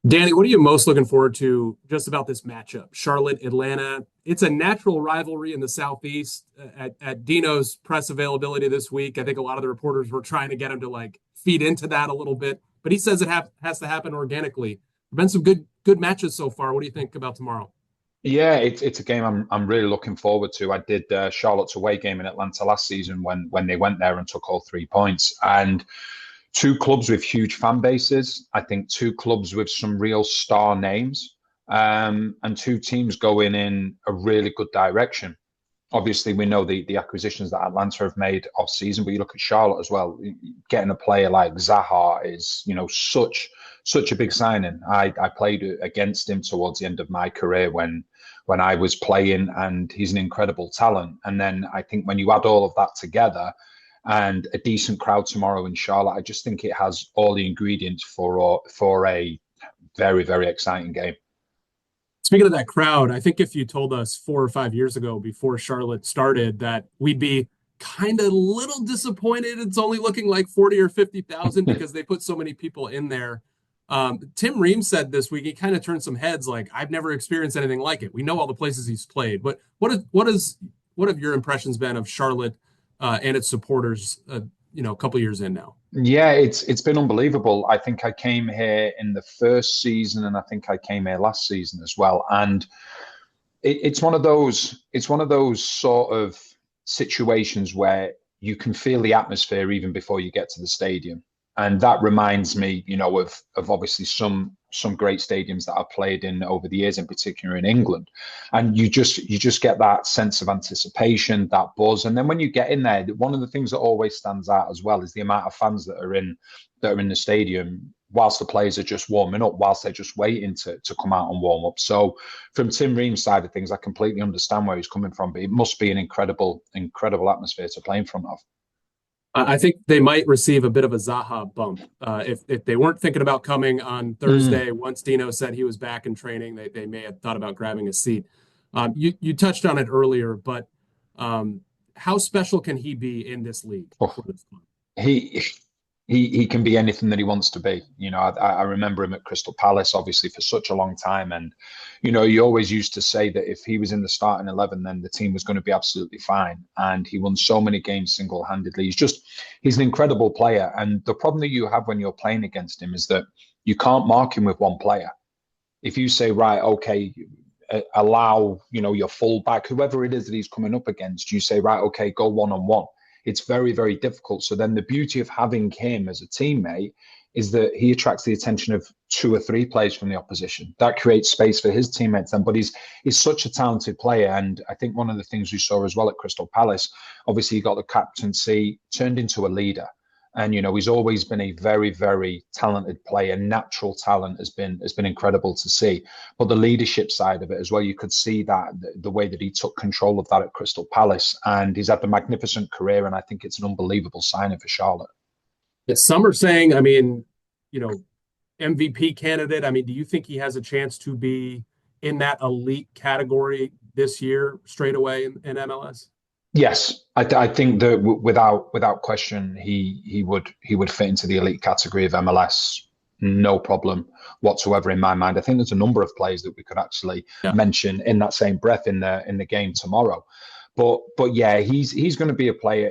Danny, what are you most looking forward to just about this matchup? Charlotte, Atlanta. It's a natural rivalry in the Southeast. At Dino's press availability this week, I think a lot of the reporters were trying to get him to like feed into that a little bit, but he says it has to happen organically. There've been some good matches so far. What do you think about tomorrow? Yeah, it's a game I'm really looking forward to. I did Charlotte's away game in Atlanta last season when they went there and took all 3 points. And two clubs with huge fan bases. I think two clubs with some real star names, and two teams going in a really good direction. Obviously, we know the acquisitions that Atlanta have made off season, but you look at Charlotte as well. Getting a player like Zaha is, such a big signing. I played against him towards the end of my career when I was playing, and he's an incredible talent. And then I think when you add all of that together and a decent crowd tomorrow in Charlotte, I just think it has all the ingredients for a very, very exciting game. Speaking of that crowd, I think if you told us 4 or 5 years ago before Charlotte started that we'd be kind of little disappointed it's only looking like 40 or 50,000 because they put so many people in there. Tim Ream said this week, he kind of turned some heads like, I've never experienced anything like it. We know all the places he's played, but what have your impressions been of Charlotte and its supporters, a couple years in now? Yeah, it's been unbelievable. I think I came here in the first season, and I think I came here last season as well. And it's one of those sort of situations where you can feel the atmosphere even before you get to the stadium. And that reminds me, of obviously some great stadiums that I've played in over the years, in particular in England. And you just get that sense of anticipation, that buzz. And then when you get in there, one of the things that always stands out as well is the amount of fans that are in the stadium whilst the players are just warming up, whilst they're just waiting to come out and warm up. So from Tim Ream's side of things, I completely understand where he's coming from, but it must be an incredible, incredible atmosphere to play in front of. I think they might receive a bit of a Zaha bump. If they weren't thinking about coming on Mm. Thursday, once Dino said he was back in training, they may have thought about grabbing a seat. You touched on it earlier, but how special can he be in this league Oh, for this club? he he can be anything that he wants to be. I remember him at Crystal Palace, obviously, for such a long time. And, he always used to say that if he was in the starting 11, then the team was going to be absolutely fine. And he won so many games single-handedly. He's an incredible player. And the problem that you have when you're playing against him is that you can't mark him with one player. If you say, right, okay, allow, your fullback, whoever it is that he's coming up against, you say, right, okay, go one-on-one. It's very, very difficult. So then the beauty of having him as a teammate is that he attracts the attention of two or three players from the opposition. That creates space for his teammates then. But he's such a talented player. And I think one of the things we saw as well at Crystal Palace, obviously he got the captaincy, turned into a leader. And he's always been a very, very talented player. Natural talent has been incredible to see. But the leadership side of it as well, you could see that the way that he took control of that at Crystal Palace, and he's had a magnificent career. And I think it's an unbelievable signing for Charlotte. Some are saying, I mean, you know, MVP candidate. I mean, do you think he has a chance to be in that elite category this year straight away in MLS? Yes, I think that without question, he would fit into the elite category of MLS, no problem whatsoever in my mind. I think there's a number of players that we could actually Yeah. mention in that same breath in the game tomorrow. But yeah, he's going to be a player,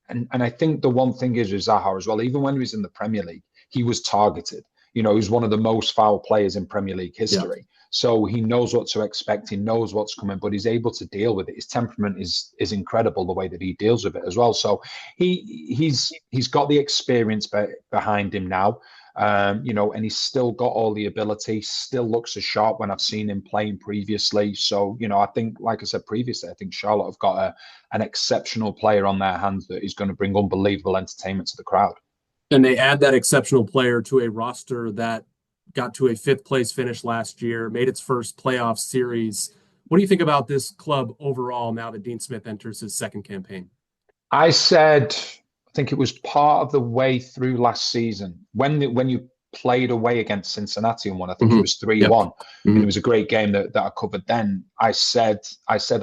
and I think the one thing is with Zaha as well. Even when he was in the Premier League, he was targeted. He's one of the most foul players in Premier League Yeah. history. So he knows what to expect. He knows what's coming, but he's able to deal with it. His temperament is incredible, the way that he deals with it as well. So he's got the experience behind him now, and he's still got all the ability. Still looks as sharp when I've seen him playing previously. So I think, like I said previously, I think Charlotte have got an exceptional player on their hands that is going to bring unbelievable entertainment to the crowd. And they add that exceptional player to a roster that got to a fifth place finish last year, made its first playoff series. What do you think about this club overall now that Dean Smith enters his second campaign? I think it was part of the way through last season when you played away against Cincinnati and won. I think it Hmm. was 3-1, Yep. and Hmm. it was a great game that I covered then. I said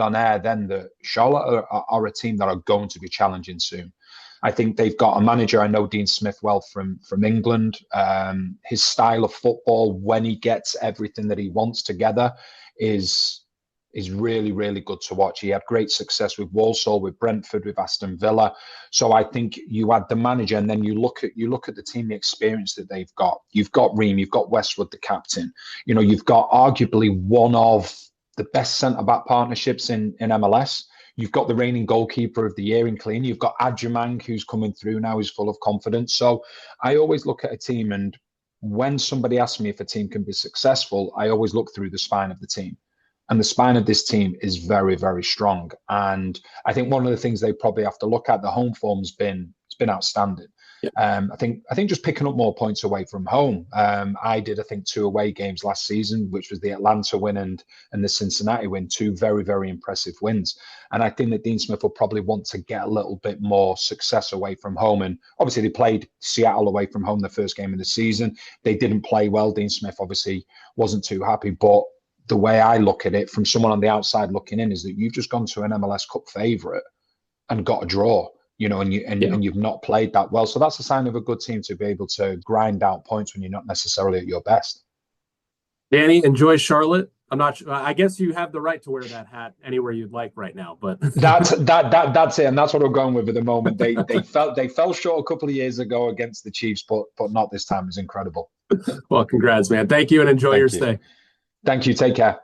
on air then that Charlotte are a team that are going to be challenging soon. I think they've got a manager. I know Dean Smith well from England. His style of football, when he gets everything that he wants together, is really, really good to watch. He had great success with Walsall, with Brentford, with Aston Villa. So I think you add the manager, and then you look at the team, the experience that they've got. You've got Ream, you've got Westwood, the captain. You know, you've got arguably one of the best centre-back partnerships in MLS. You've got the reigning goalkeeper of the year in Clean. You've got Adjumang, who's coming through now, who's full of confidence. So I always look at a team, and when somebody asks me if a team can be successful, I always look through the spine of the team. And the spine of this team is very, very strong. And I think one of the things they probably have to look at, the home form's been outstanding. Yeah. I think just picking up more points away from home. I did, I think, 2 away games last season, which was the Atlanta win and the Cincinnati win, 2 very, very impressive wins. And I think that Dean Smith will probably want to get a little bit more success away from home. And obviously they played Seattle away from home the first game of the season. They didn't play well. Dean Smith obviously wasn't too happy, but the way I look at it from someone on the outside looking in is that you've just gone to an MLS Cup favourite and got a draw, you know, and you've not played that well. So that's a sign of a good team, to be able to grind out points when you're not necessarily at your best. Danny, enjoy Charlotte. I'm not sure. I guess you have the right to wear that hat anywhere you'd like right now, but that's it, and that's what I'm going with at the moment. They fell short a couple of years ago against the Chiefs, but not this time. It's incredible. Well, congrats, man. Thank you, and enjoy your stay. Thank you. Take care.